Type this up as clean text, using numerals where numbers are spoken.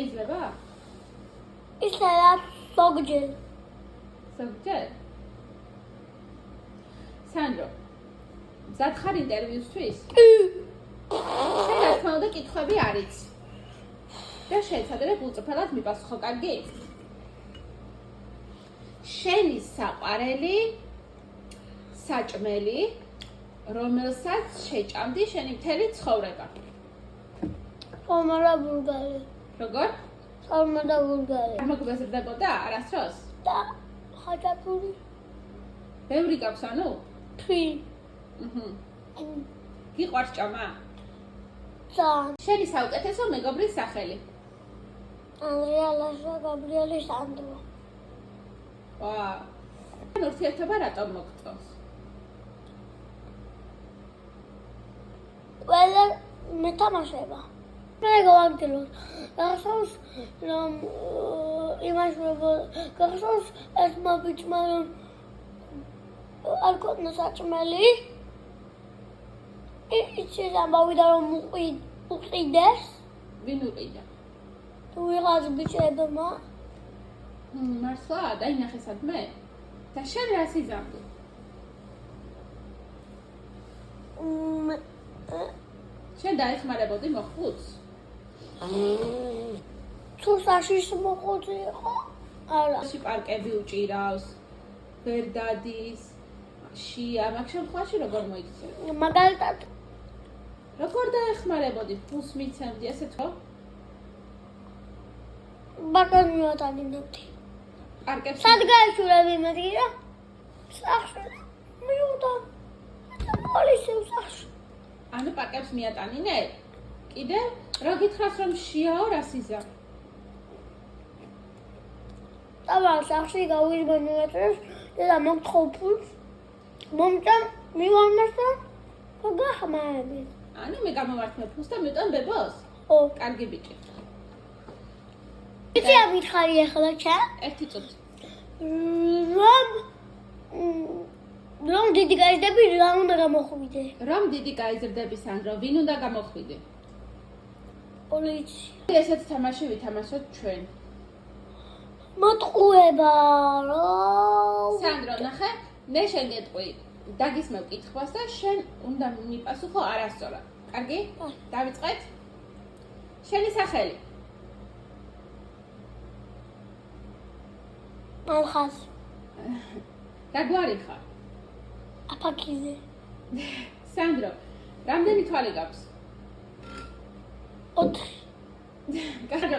შეიძლება? ისაა ზოგჯერ. ზოგჯერ? სანდრო, მზად ხარ ინტერვიუსთვის? შენ რა თქმა უნდა კითხვები არის. და შეეცადე გულწრფელად მიპასუხო, კარგი? შენი საყვარელი საჭმელი, რომელსაც შეჭამდი შენი მთელი ცხოვრება. სამარა ბულგარი. როგორ? სამარა ბულგარი. მოგბეზრდებოდა არასდროს? და ხაჭაპური. ბევრი გაქვს ანუ? თვი. გიყვარს ჭამა? ძალიან. შენი საუკეთესო მეგობრის სახელი? ანდრია ლაშა გაბრიელი სანდრო. ვა. ურთიერთობა რატომ მოგწონს? ყველა მეთამაშება. მე გავაგრძელოთ. გახსოვს რომ იმაშურებო გახსოვს ეს მობიჭმა რომ არ ქონდა საჭმელი. იცის ამბავიდა რომ უყიდეს. ვინ უყიდა? თუ ვიღაც ბიჭებმა. მართლა? დაინახე სადმე? და შენ რას იზამდი? შენ დაეხმარებოდი მოხუცს? თუ საშიშ მოხუცი იყო? არა. პარკები უჭირავს, ვერ დადის, შია, მაგ შემთხვევაში როგორ მოიქცე? მაგალითად როგორ დაეხმარებოდი? ფულს მიცემდი, ასე თქო? ბატონი მივატანინებდი. პარკებში სად გაეშურები მეტი რა? სახში მივუტან. პოლიცია სახში. ანუ პარკებს მიატანინე? კიდე? რა გითხრას რომ შიაო, რას იზამ? დავა სახში გავიზმენოეთრეს და მოგთხოვ ფულს. მომჭამ მივამართ და გახმარები. ანუ მე გამოვართმე ფულს და მიტან ბებოს? ო, კარგი ბიჭი. იცი რა მითხარი ახლა ჩა? ერთი წუთი. რომ დიდი გაიზრდები რა უნდა გამოხვიდე? რომ დიდი გაიზრდები სანდრო, ვინ უნდა გამოხვიდე? პოლიცია. ესეთ თამაში ვითამაშოთ ჩვენ. მოტყუება რა. სანდრო, ნახე, მე შენ გეტყვი, დაგისმევ კითხვას და შენ უნდა მიპასუხო არასწორად. კარგი? დავიწყეთ? შენი სახელი? ალხას. რა გვარი ხარ? აფაკიზე. სანდრო, რამდენი თვალი გაქვს? 4. კარგი.